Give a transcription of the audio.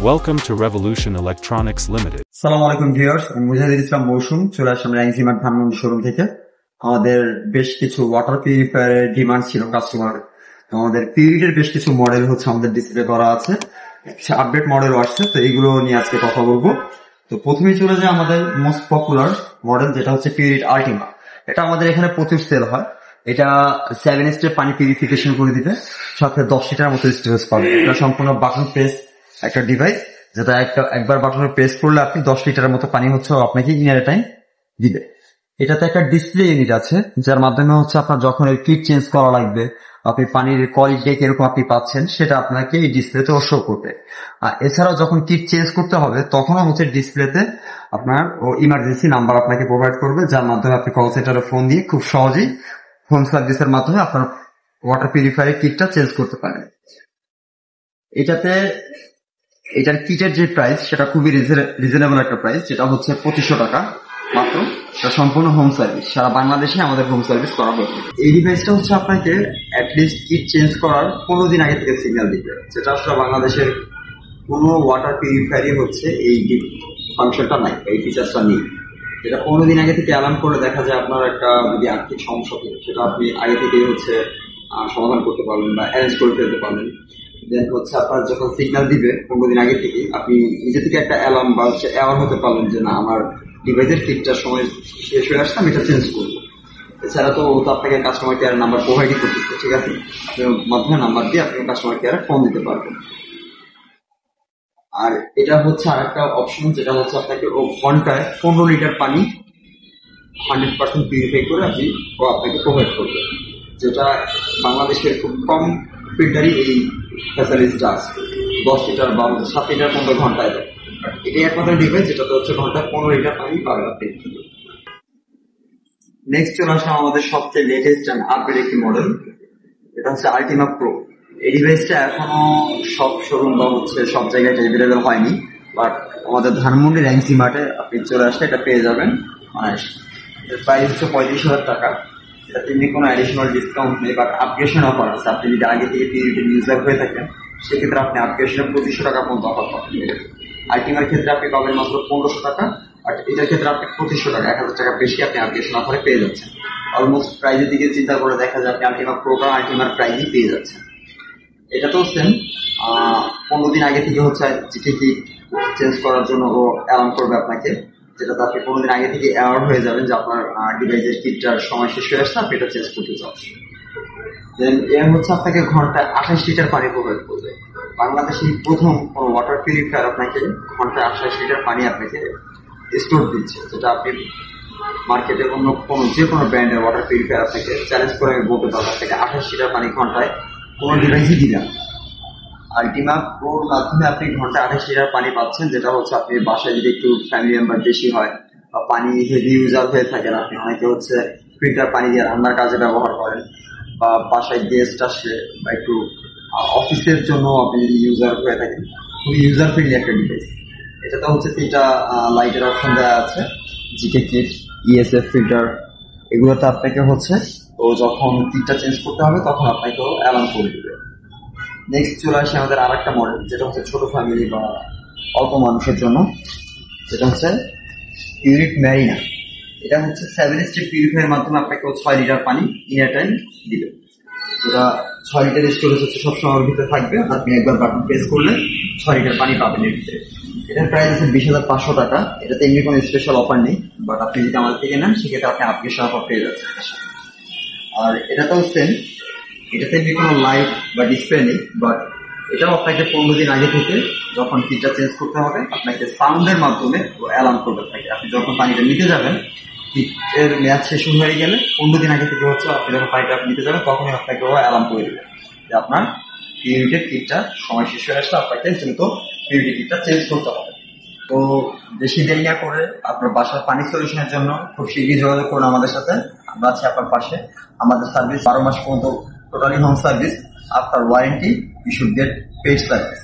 Welcome to Revolution Electronics Limited. আসসালামু আলাইকুম viewers, আমি মুজাহিদুল ইসলাম মৌসুম চলে আসলাম র্যাংসিমার্ট ধানমন্ডি শোরুম থেকে। আমাদের বেশ কিছু ওয়াটার পিউরিফায়ারের ডিমান্ড ছিল কাস্টমার। আমাদের পিউরিটের বেশ কিছু মডেল হচ্ছে আমাদের ডিসপ্লে করা আছে, আপডেট মডেল আসছে, তো এইগুলো নিয়ে আজকে কথা বলবো। তো প্রথমেই চলে যায় আমাদের মোস্ট পপুলার মডেল, যেটা হচ্ছে পিউরিট আল্টিমা। এটা আমাদের এখানে প্রচুর সেল হয়। এটা 7 স্টেপ পানি পিউরিফিকেশন করে দিবে, সাথে 10 লিটার মতো স্টোরেজ পাবে। এটা সম্পূর্ণ বাটন প্রেস একটা ডিভাইস, যেটা একবার বাটনে প্রেস করলে আপনি 10 লিটারের মতো পানি হচ্ছে আপনাকে ইনার টাইম দিবে। এটাতে একটা ডিসপ্লে ইউনিট আছে, যার মাধ্যমে হচ্ছে আপনার যখন এর কিট চেঞ্জ করা লাগবে, আপনি পানির কোয়ালিটি কিরকম আপনি পাচ্ছেন সেটা আপনাকে এই ডিসপ্লেতে শো করবে। আর এছাড়াও যখন কিট চেঞ্জ করতে হবে তখনও হচ্ছে ডিসপ্লেতে আপনার ইমার্জেন্সি নাম্বার আপনাকে প্রোভাইড করবে, যার মাধ্যমে আপনি কল সেন্টারে ফোন দিয়ে খুব সহজেই হোম সার্ভিসের মাধ্যমে আপনার ওয়াটার পিউরিফায়ারের কিটটা চেঞ্জ করতে পারেন। এটার কিটের যে প্রাইস সেটা খুবই রিজনেবল একটা প্রাইস, যেটা হচ্ছে 2500 টাকা মাত্র। এটা সম্পূর্ণ হোম সার্ভিস, সারা বাংলাদেশে আমাদের হোম সার্ভিস করা হবে। এই ডিভাইসটা হচ্ছে আপনাকে অ্যাটলিস্ট কিট চেঞ্জ করার 15 দিন আগে থেকে সিগন্যাল দিবে, যেটা আসলে বাংলাদেশের কোনো ওয়াটার পিউরিফায়ারই হচ্ছে এই ফাংশনটা নাই, এই ফিচার্সটা নেই। যেটা 15 দিন আগে থেকে অ্যালার্ম করে দেখা যায় আপনার একটা যদি আর্থিক সমস্যা থাকে, সেটা আপনি আগে থেকেই হচ্ছে সমাধান করতে পারবেন বা অ্যারেঞ্জ করে ফেলতে পারবেন। দেন হচ্ছে আপনার যখন সিগন্যাল দিবে 15 দিন আগে থেকে, আপনি নিজে থেকে একটা অ্যালার্ম বা অ্যাওয়ার হতে পারলেন যে না, আমার ডিভাইসের কিটটার সময় শেষ হয়ে আসছে, আমি এটা চেঞ্জ করবো। এছাড়া তো আপনাকে কাস্টমার কেয়ার নাম্বার প্রোভাইডই করতেছে, ঠিক আছে? আপনার মাধ্যমে নাম্বার দিয়ে আপনি কাস্টমার কেয়ারে ফোন দিতে পারবেন। আর এটা হচ্ছে আর একটা অপশন, যেটা হচ্ছে আপনাকে ঘন্টায় 15 লিটার পানি 100% পিউরিফাই করে আপনাকে প্রোভাইড করবে, যেটা বাংলাদেশের খুব কম ফিল্টারই এই ফ্যাসিলিটিটা আছে। 10 লিটার বা 7 লিটার পর্যন্ত ঘন্টায় দেয়। এটাই একমাত্র ডিভাইস যেটাতে হচ্ছে ঘন্টায় 15 লিটার পানি পাবে আপনি। নেক্সট চলে আসলাম আমাদের সবচেয়ে লেটেস্ট অ্যান্ড আপডেট একটি মডেল, এটা হচ্ছে আল্টিমা প্রো। এই ডিভাইসটা এখনো সব শোরুম বা হচ্ছে সব জায়গায় অ্যাভেলেবেল হয়নি, বাট আমাদের ধানমন্ডি র্যাংসিমার্টে আপনি চলে আসলে এটা পেয়ে যাবেন। এর প্রাইস হচ্ছে 35,000 টাকা। এটা তেমনি কোনো অ্যাডিশনাল ডিসকাউন্ট নেই, বাট আপগ্রেশন অফার আছে। আপনি যদি আগে থেকে পিউরিটির ইউজার হয়ে থাকেন, সেক্ষেত্রে আপনি আপগ্রেশনে 2500 টাকা পর্যন্ত অফার পাবেন। আল্টিমার ক্ষেত্রে আপনি পাবেন মাত্র 1500 টাকা, আর এটার ক্ষেত্রে আপনি 2500 টাকা, 1000 টাকা বেশি আপনি আপগ্রেশন অফারে পেয়ে যাচ্ছেন। অলমোস্ট প্রাইজের দিকে চিন্তা করে দেখা যায় আপনি আল্টিমা প্রোটা আল্টিমার প্রাইজই পেয়ে যাচ্ছেন। এটা তো সেম 15 দিন আগে থেকে হচ্ছে যেটি কি চেঞ্জ করার জন্য ও অ্যালার্ম করবে আপনাকে, যেটাতে আপনি 15 দিন আগে থেকে অ্যাওয়ার্ড হয়ে যাবেন যে আপনার ডিভাইসের কিটটার সময় শেষ হয়ে আসছে, আপনি এটা চেঞ্জ করতে চাচ্ছেন। দেন এর হচ্ছে আপনাকে ঘন্টায় 28 লিটার পানি প্রোভাইড করবে। বাংলাদেশে প্রথম কোন ওয়াটার পিউরিফায়ার আপনাকে ঘন্টায় 28 লিটার পানি আপনাকে স্টোর দিচ্ছে, যেটা আপনি মার্কেটে অন্য যে কোনো ব্র্যান্ডের ওয়াটার পিউরিফায়ার আপনাকে চ্যালেঞ্জ করে আমি বলতে পারবো আপনাকে 28 লিটার পানি ঘন্টায় কোনো ডিভাইসই দিবেন। আল্টিমা প্রোর মাধ্যমে আপনি ঘন্টায় 28 লিটার পানি পাচ্ছেন, যেটা হচ্ছে আপনি বাসায় যদি একটু ফ্যামিলি মেম্বার বেশি হয় বা পানি হেভি ইউজার হয়ে থাকেন, আপনি অনেকে হচ্ছে ফিল্টার পানি দিয়ে রান্নার কাজে ব্যবহার করেন, বা বাসায় গেস্ট আসে বা একটু অফিসের জন্য আপনি যদি ইউজার হয়ে থাকেন, খুবই ইউজার ফ্রেন্ডলি একটা ডিভাইস। এটাতে হচ্ছে 3টা লাইটের অপশন দেওয়া আছে, জিকে কিট, ইএসএফ ফিল্টার। এগুলোতে আপনাকে হচ্ছে তো যখন কিটটা চেঞ্জ করতে হবে তখন আপনাকে অ্যালার্ম করে দিবে। নেক্সট চলে আসে আমাদের আর একটা মডেল, যেটা হচ্ছে ছোট ফ্যামিলি বা অল্প মানুষের জন্য, যেটা হচ্ছে পিউরিট ম্যারিনা। এটা হচ্ছে 7 স্টেপ পিউরিফায়ারের মাধ্যমে আপনাকে 6 লিটার পানি ইনার টাইম দিবে, যেটা 6 লিটার স্টোরেজ হচ্ছে সবসময়ের ভিতরে থাকবে। আপনি একবার বাটন প্রেস করলে 6 লিটার পানি পাবেন এর ভিতরে। এটার প্রাইস আছে 20,500 টাকা। এটাতে এমনি কোনো স্পেশাল অফার নেই, বাট আপনি যদি আমাদের থেকে নেন সেক্ষেত্রে আপনি আপগ্রেশন অফার পেয়ে যাচ্ছেন। আর এটাতেও সেম, এটাতে এমনি কোনো লাইট বা ডিসপ্লে নেই, বাট এটাও আপনাকে 15 দিন আগে থেকে যখন কিটটা চেঞ্জ করতে হবে আপনাকে সাউন্ডের মাধ্যমে অ্যালার্ম করবে থাকে। আপনি যখন পানিটা নিতে যাবেন, কিটের মেয়াদ শেষ হয়ে গেলে 15 দিন আগে থেকে হচ্ছে আপনি যখন পানিটা নিতে যাবেন তখনই আপনাকে অ্যালার্ম করে দেবে যে আপনার পিউরিটির কিটটা সময় শেষ হয়ে আসলে আপনাকে দ্রুত পিউরিটি কিটটা চেঞ্জ করতে হবে। তো বেশি দেরি না করে আপনার বাসার পানি সলিউশনের জন্য খুব শীঘ্রই যোগাযোগ করুন আমাদের সাথে। আমরা আছি আপনার পাশে। আমাদের সার্ভিস 12 মাস পর্যন্ত totally home service. After warranty you should get paid service.